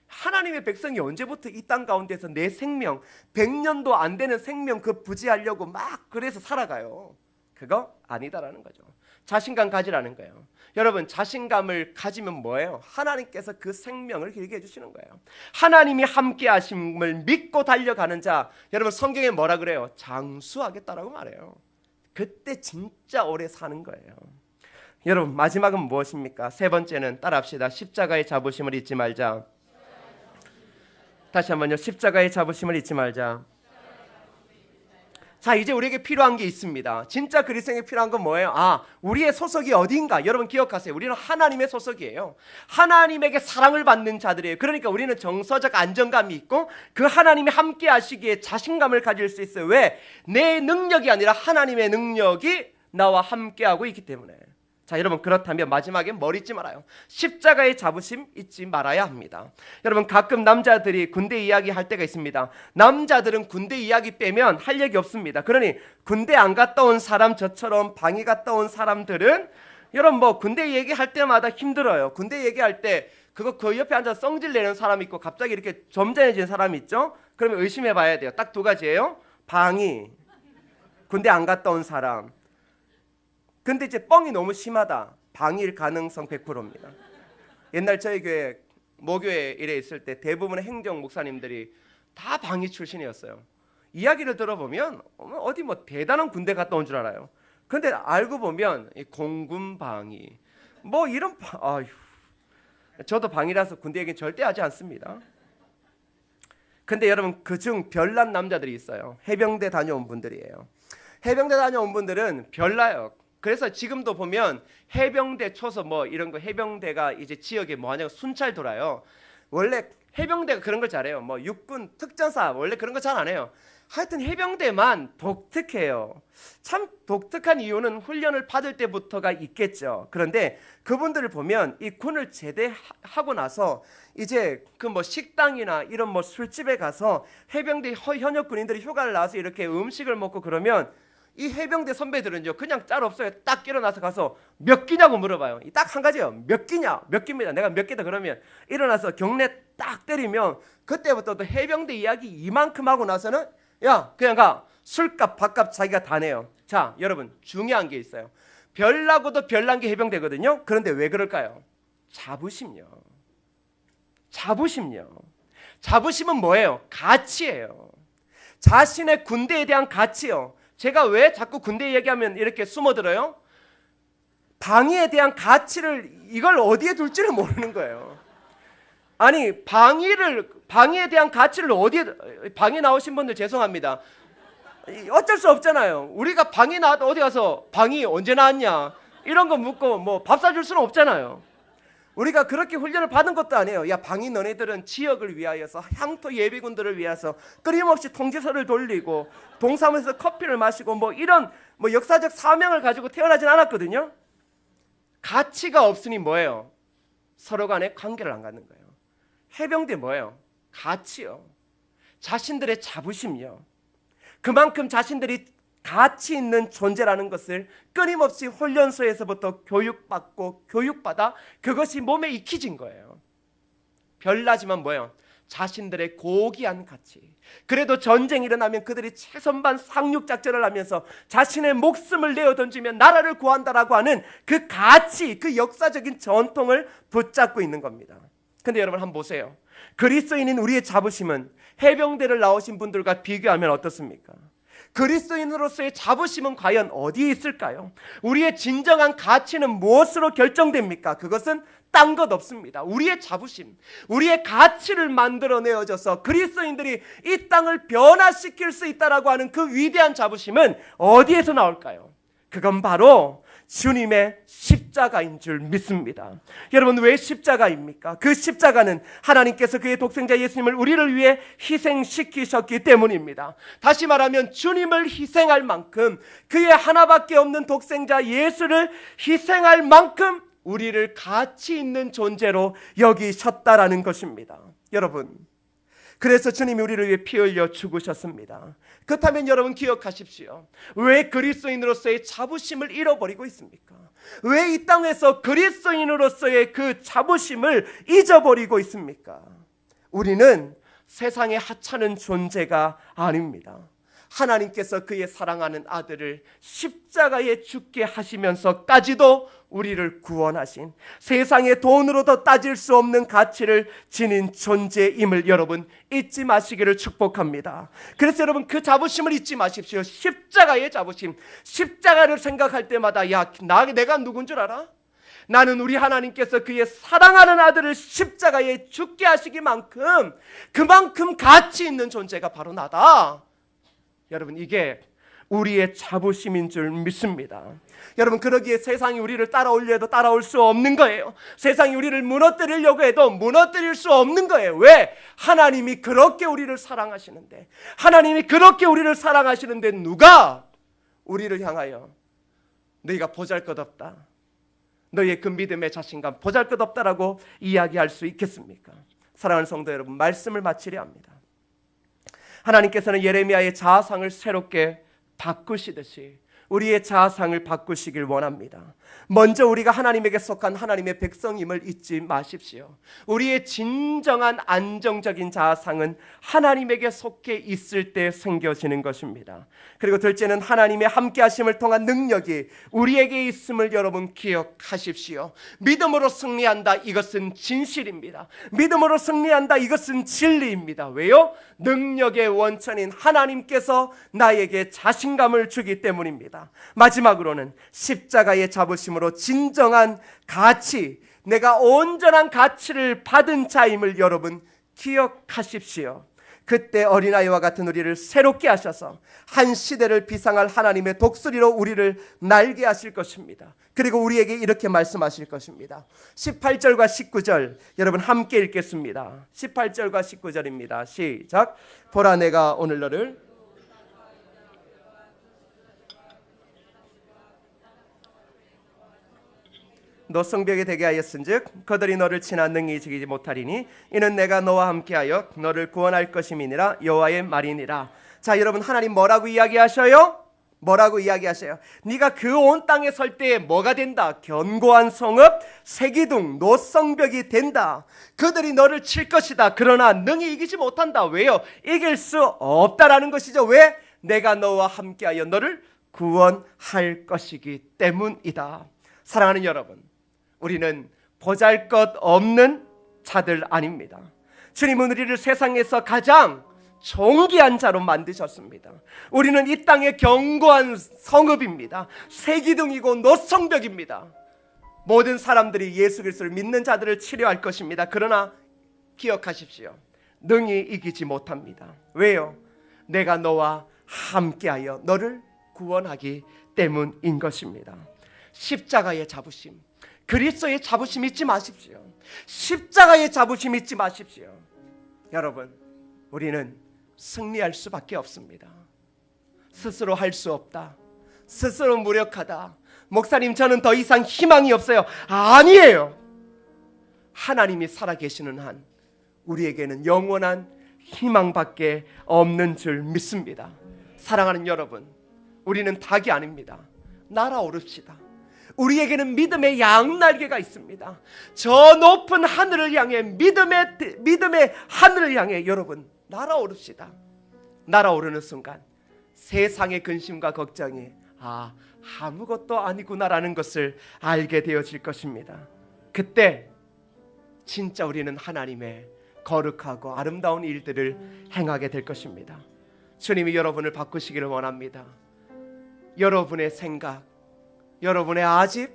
하나님의 백성이 언제부터 이 땅 가운데서 내 생명, 100년도 안 되는 생명 부지하려고 그래서 살아가요. 그거 아니다라는 거죠. 자신감 가지라는 거예요. 여러분, 자신감을 가지면 뭐예요? 하나님께서 그 생명을 길게 해주시는 거예요. 하나님이 함께 하심을 믿고 달려가는 자, 여러분 성경에 뭐라 그래요? 장수하겠다라고 말해요. 그때 진짜 오래 사는 거예요. 여러분, 마지막은 무엇입니까? 세 번째는 따라합시다. 십자가의 자부심을 잊지 말자. 다시 한번요. 십자가의 자부심을 잊지 말자. 자, 이제 우리에게 필요한 게 있습니다. 진짜 그리스도인에게 필요한 건 뭐예요? 우리의 소속이 어디인가? 여러분 기억하세요. 우리는 하나님의 소속이에요. 하나님에게 사랑을 받는 자들이에요. 그러니까 우리는 정서적 안정감이 있고 그 하나님이 함께 하시기에 자신감을 가질 수 있어요. 왜? 내 능력이 아니라 하나님의 능력이 나와 함께하고 있기 때문에. 자, 여러분, 그렇다면 마지막에 뭘 잊지 말아요? 십자가의 자부심 잊지 말아야 합니다. 여러분, 가끔 남자들이 군대 이야기 할 때가 있습니다. 남자들은 군대 이야기 빼면 할 얘기 없습니다. 그러니 군대 안 갔다 온 사람, 저처럼 방위 갔다 온 사람들은 여러분 군대 얘기할 때마다 힘들어요. 군대 얘기할 때 그 옆에 앉아서 성질 내는 사람 있고 갑자기 이렇게 점잖해진 사람이 있죠. 그러면 의심해 봐야 돼요. 딱 두 가지예요. 방위, 군대 안 갔다 온 사람. 근데 이제 뻥이 너무 심하다. 방일 가능성 100%입니다. 옛날 저희 교회 모교회 일에 있을 때 대부분의 행정 목사님들이 다 방위 출신이었어요. 이야기를 들어보면 어디 대단한 군대 갔다 온 줄 알아요. 근데 알고 보면 공군 방위, 뭐 이런 아휴. 저도 방이라서 군대 얘기는 절대 하지 않습니다. 근데 여러분 그중 별난 남자들이 있어요. 해병대 다녀온 분들이에요. 해병대 다녀온 분들은 별나요. 그래서 지금도 보면 해병대 초소 뭐 이런 거 해병대가 이제 지역에 뭐 하냐고 순찰 돌아요. 원래 해병대가 그런 걸 잘해요. 뭐 육군 특전사 원래 그런 거 잘 안 해요. 하여튼 해병대만 독특해요. 참 독특한 이유는 훈련을 받을 때부터가 있겠죠. 그런데 그분들을 보면 이 군을 제대하고 나서 이제 그 뭐 식당이나 이런 뭐 술집에 가서 해병대 현역 군인들이 휴가를 나와서 이렇게 음식을 먹고 그러면 이 해병대 선배들은요 그냥 짤 없어요. 딱 일어나서 가서 몇 끼냐고 물어봐요. 딱 한 가지요. 몇 끼냐? 몇 끼입니다. 내가 몇 끼다 그러면 일어나서 경례 딱 때리면 그때부터 또 해병대 이야기 이만큼 하고 나서는 야 그냥 가. 술값 밥값 자기가 다 내요. 자 여러분 중요한 게 있어요. 별나고도 별난 게 해병대거든요. 그런데 왜 그럴까요? 자부심요. 자부심은 뭐예요? 가치예요. 자신의 군대에 대한 가치요. 제가 왜 자꾸 군대 얘기하면 이렇게 숨어들어요? 방위에 대한 가치를 이걸 어디에 둘지를 모르는 거예요. 아니 방위에 대한 가치를 어디에 방위 나오신 분들 죄송합니다. 어쩔 수 없잖아요. 우리가 방위 나왔다 어디 가서 방위 언제 나왔냐 이런 거 묻고 뭐 밥 사줄 수는 없잖아요. 우리가 그렇게 훈련을 받은 것도 아니에요. 야 방위 너네들은 지역을 위하여서 향토 예비군들을 위해서 끊임없이 통지서를 돌리고 동사무소에서 커피를 마시고 뭐 이런 뭐 역사적 사명을 가지고 태어나진 않았거든요. 가치가 없으니 뭐예요? 서로 간에 관계를 안 갖는 거예요. 해병대 뭐예요? 가치요. 자신들의 자부심이요. 그만큼 자신들이 가치 있는 존재라는 것을 끊임없이 훈련소에서부터 교육받아 그것이 몸에 익혀진 거예요. 별나지만 뭐예요? 자신들의 고귀한 가치. 그래도 전쟁이 일어나면 그들이 최선반 상륙작전을 하면서 자신의 목숨을 내어 던지면 나라를 구한다라고 하는 그 가치, 그 역사적인 전통을 붙잡고 있는 겁니다. 근데 여러분 한번 보세요. 그리스도인인 우리의 자부심은 해병대를 나오신 분들과 비교하면 어떻습니까? 그리스도인으로서의 자부심은 과연 어디에 있을까요? 우리의 진정한 가치는 무엇으로 결정됩니까? 그것은 딴 것 없습니다. 우리의 자부심, 우리의 가치를 만들어내어져서 그리스도인들이 이 땅을 변화시킬 수 있다라고 하는 그 위대한 자부심은 어디에서 나올까요? 그건 바로 주님의 십자가인 줄 믿습니다. 여러분 왜 십자가입니까? 그 십자가는 하나님께서 그의 독생자 예수님을 우리를 위해 희생시키셨기 때문입니다. 다시 말하면 주님을 희생할 만큼 그의 하나밖에 없는 독생자 예수를 희생할 만큼 우리를 가치 있는 존재로 여기셨다라는 것입니다. 여러분 그래서 주님이 우리를 위해 피 흘려 죽으셨습니다. 그렇다면 여러분 기억하십시오. 왜 그리스도인으로서의 자부심을 잃어버리고 있습니까? 왜 이 땅에서 그리스도인으로서의 그 자부심을 잊어버리고 있습니까? 우리는 세상에 하찮은 존재가 아닙니다. 하나님께서 그의 사랑하는 아들을 십자가에 죽게 하시면서까지도 우리를 구원하신 세상의 돈으로도 따질 수 없는 가치를 지닌 존재임을 여러분 잊지 마시기를 축복합니다. 그래서 여러분 그 자부심을 잊지 마십시오. 십자가의 자부심. 십자가를 생각할 때마다 야, 내가 누군 줄 알아? 나는 우리 하나님께서 그의 사랑하는 아들을 십자가에 죽게 하시기만큼 그만큼 가치 있는 존재가 바로 나다. 여러분 이게 우리의 자부심인 줄 믿습니다. 여러분 그러기에 세상이 우리를 따라오려 해도 따라올 수 없는 거예요. 세상이 우리를 무너뜨리려고 해도 무너뜨릴 수 없는 거예요. 왜? 하나님이 그렇게 우리를 사랑하시는데, 하나님이 그렇게 우리를 사랑하시는데 누가 우리를 향하여 너희가 보잘것없다, 너희의 그 믿음의 자신감 보잘것없다라고 이야기할 수 있겠습니까? 사랑하는 성도 여러분, 말씀을 마치려 합니다. 하나님께서는 예레미야의 자아상을 새롭게 바꾸시듯이 우리의 자아상을 바꾸시길 원합니다. 먼저 우리가 하나님에게 속한 하나님의 백성임을 잊지 마십시오. 우리의 진정한 안정적인 자아상은 하나님에게 속해 있을 때 생겨지는 것입니다. 그리고 둘째는 하나님의 함께하심을 통한 능력이 우리에게 있음을 여러분 기억하십시오. 믿음으로 승리한다, 이것은 진실입니다. 믿음으로 승리한다, 이것은 진리입니다. 왜요? 능력의 원천인 하나님께서 나에게 자신감을 주기 때문입니다. 것이다. 마지막으로는 십자가의 자부심으로 진정한 가치, 내가 온전한 가치를 받은 자임을 여러분 기억하십시오. 그때 어린아이와 같은 우리를 새롭게 하셔서 한 시대를 비상할 하나님의 독수리로 우리를 날게 하실 것입니다. 그리고 우리에게 이렇게 말씀하실 것입니다. 18절과 19절 여러분 함께 읽겠습니다. 18절과 19절입니다. 시작. 보라 내가 오늘 너를 노성벽에 되게 하였은즉 그들이 너를 치나 능히 지키지 못하리니 이는 내가 너와 함께하여 너를 구원할 것임이니라 여호와의 말이니라. 자, 여러분 하나님 뭐라고 이야기하셔요? 뭐라고 이야기하셔요? 네가 그 온 땅에 설 때에 뭐가 된다? 견고한 성읍, 세기둥, 노성벽이 된다. 그들이 너를 칠 것이다. 그러나 능히 이기지 못한다. 왜요? 이길 수 없다라는 것이죠. 왜? 내가 너와 함께하여 너를 구원할 것이기 때문이다. 사랑하는 여러분, 우리는 보잘것없는 자들 아닙니다. 주님은 우리를 세상에서 가장 존귀한 자로 만드셨습니다. 우리는 이 땅의 견고한 성읍입니다. 세기둥이고 노성벽입니다. 모든 사람들이 예수 그리스도를 믿는 자들을 치료할 것입니다. 그러나 기억하십시오. 능히 이기지 못합니다. 왜요? 내가 너와 함께하여 너를 구원하기 때문인 것입니다. 십자가의 자부심, 그리스도의 자부심 잊지 마십시오. 십자가의 자부심 잊지 마십시오. 여러분, 우리는 승리할 수밖에 없습니다. 스스로 할 수 없다, 스스로 무력하다, 목사님 저는 더 이상 희망이 없어요. 아니에요. 하나님이 살아계시는 한 우리에게는 영원한 희망밖에 없는 줄 믿습니다. 사랑하는 여러분, 우리는 닭이 아닙니다. 날아오릅시다. 우리에게는 믿음의 양날개가 있습니다. 저 높은 하늘을 향해, 믿음의 하늘을 향해 여러분 날아오릅시다. 날아오르는 순간 세상의 근심과 걱정이 아무것도 아니구나라는 것을 알게 되어질 것입니다. 그때 진짜 우리는 하나님의 거룩하고 아름다운 일들을 행하게 될 것입니다. 주님이 여러분을 바꾸시기를 원합니다. 여러분의 생각, 여러분의 아집,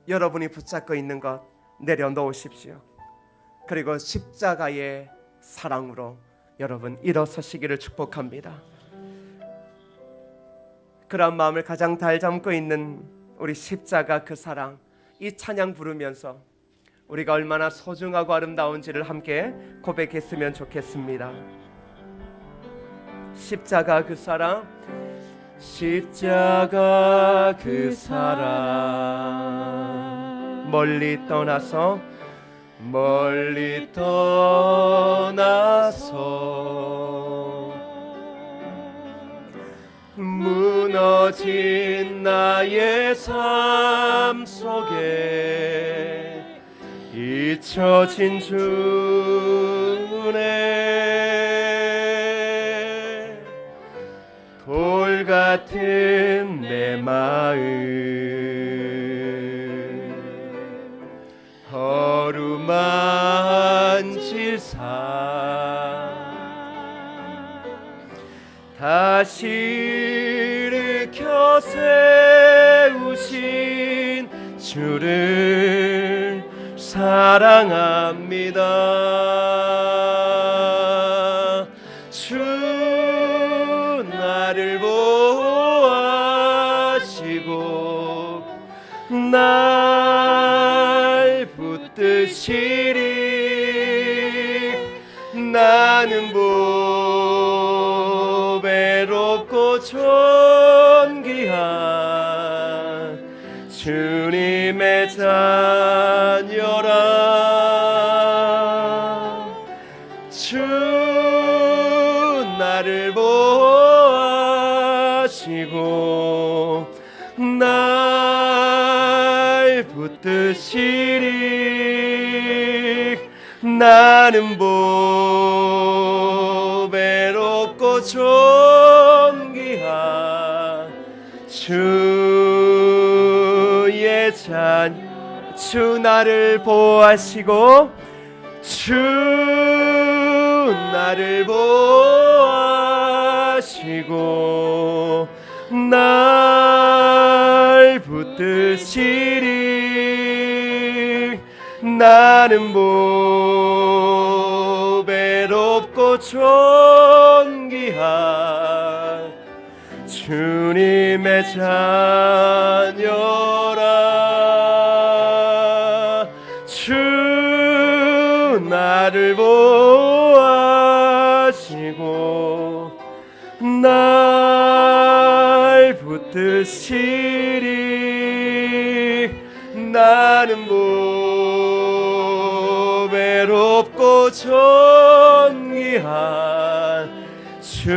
여러분이 붙잡고 있는 것 내려놓으십시오. 그리고 십자가의 사랑으로 여러분 일어서시기를 축복합니다. 그런 마음을 가장 잘 담고 있는 우리 십자가 그 사랑, 이 찬양 부르면서 우리가 얼마나 소중하고 아름다운지를 함께 고백했으면 좋겠습니다. 십자가 그 사랑, 십자가 그 사랑, 멀리 떠나서 무너진 나의 삶 속에 잊혀진 주네, 돌 같은 내 마음 어루만지사 다시 일으켜 세우신 주를 사랑합니다. 주 나를 보아시고 날 붙드시리. 나는 보배롭고 존귀한 주님의 자녀라. 주 나를 보아시고 날 붙드시리. 나는 보배롭고 존귀한 주의 자녀. 주 나를 보아시고 주 나를 보아시고 날 붙드시리. 나는 보배롭고 존귀한 주의 자녀라. 주 나를 보아시고 주 나를 보아시고 날 붙드시리. 나는 보배롭고 존귀한 주의 자녀라. 주 나를 보아시고 주 나를 보아시고 날 붙드시리. 나는 보배롭고 존귀한 주의 자녀라. 주 나를 보아시고 주 나를 보아시고 날 붙드시리. 나는 보배롭고 존귀한 붙드시리. 나는 보배롭고 존귀한 주님의 자녀라. 주 나를 보호하시고 날 붙드시리. 나는 보배롭고 존귀한 주의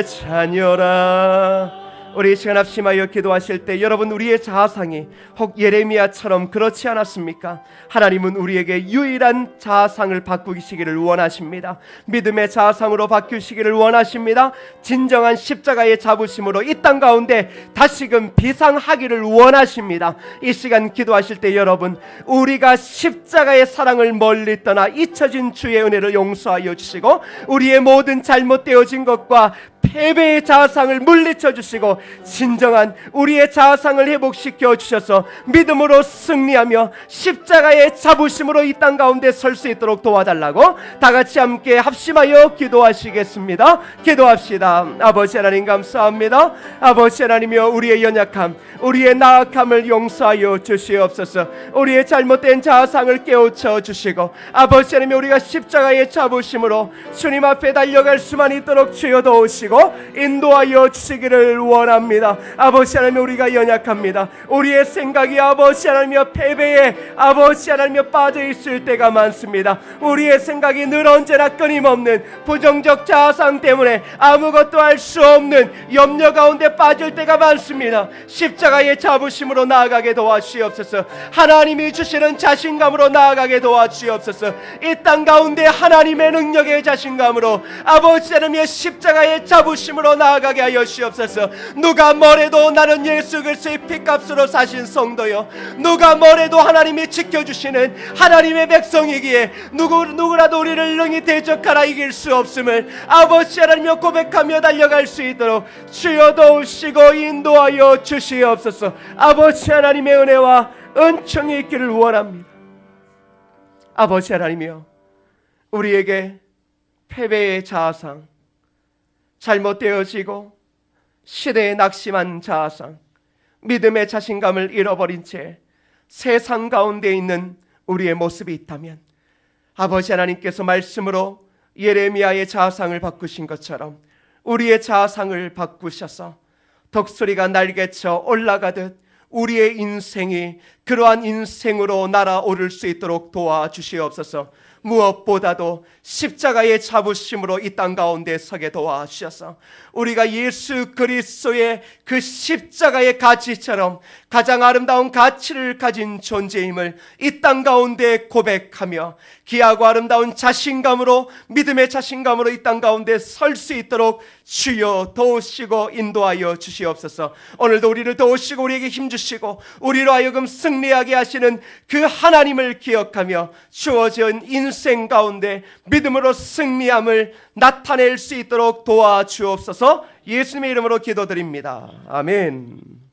자녀라. 우리 이 시간 합심하여 기도하실 때 여러분, 우리의 자아상이 혹 예레미야처럼 그렇지 않았습니까? 하나님은 우리에게 유일한 자아상을 바꾸시기를 원하십니다. 믿음의 자아상으로 바꾸시기를 원하십니다. 진정한 십자가의 자부심으로 이 땅 가운데 다시금 비상하기를 원하십니다. 이 시간 기도하실 때 여러분, 우리가 십자가의 사랑을 멀리 떠나 잊혀진 주의 은혜를 용서하여 주시고 우리의 모든 잘못되어진 것과 패배의 자아상을 물리쳐 주시고 진정한 우리의 자아상을 회복시켜 주셔서 믿음으로 승리하며 십자가의 자부심으로 이 땅 가운데 설 수 있도록 도와달라고 다 같이 함께 합심하여 기도하시겠습니다. 기도합시다. 아버지 하나님 감사합니다. 아버지 하나님이여, 우리의 연약함, 우리의 나약함을 용서하여 주시옵소서. 우리의 잘못된 자아상을 깨우쳐 주시고 아버지 하나님, 우리가 십자가의 자부심으로 주님 앞에 달려갈 수만 있도록 주여 도우시고 인도하여 주시기를 원합니다. 아버지 하나님, 우리가 연약합니다. 우리의 생각이 아버지 하나님이여 패배에 아버지 하나님이여 빠져 있을 때가 많습니다. 우리의 생각이 늘 언제나 끊임없는 부정적 자아상 때문에 아무것도 할 수 없는 염려 가운데 빠질 때가 많습니다. 십자가의 자부심으로 나아가게 도와주시옵소서. 하나님이 주시는 자신감으로 나아가게 도와주시옵소서. 이 땅 가운데 하나님의 능력의 자신감으로 아버지 하나님의 십자가의 자부심으로 나아가게 하여 주시옵소서. 누가 뭐래도 나는 예수 그리스도의 피값으로 사신 성도요, 누가 뭐래도 하나님이 지켜주시는 하나님의 백성이기에 누구라도 우리를 능히 대적하라 이길 수 없음을 아버지 하나님여 고백하며 달려갈 수 있도록 주여 도우시고 인도하여 주시옵소서. 아버지 하나님의 은혜와 은총이 있기를 원합니다. 아버지 하나님이여, 우리에게 패배의 자아상, 잘못되어지고 시대에 낙심한 자아상, 믿음의 자신감을 잃어버린 채 세상 가운데 있는 우리의 모습이 있다면 아버지 하나님께서 말씀으로 예레미야의 자아상을 바꾸신 것처럼 우리의 자아상을 바꾸셔서 독수리가 날개쳐 올라가듯 우리의 인생이 그러한 인생으로 날아오를 수 있도록 도와주시옵소서. 무엇보다도 십자가의 자부심으로 이 땅 가운데 서게 도와주셔서 우리가 예수 그리스도의 그 십자가의 가치처럼 가장 아름다운 가치를 가진 존재임을 이 땅 가운데 고백하며 귀하고 아름다운 자신감으로, 믿음의 자신감으로 이 땅 가운데 설 수 있도록 주여 도우시고 인도하여 주시옵소서. 오늘도 우리를 도우시고 우리에게 힘주시고 우리로 하여금 승리하게 하시는 그 하나님을 기억하며 주어진 인생 가운데 믿음으로 승리함을 나타낼 수 있도록 도와주옵소서. 예수님의 이름으로 기도드립니다. 아멘.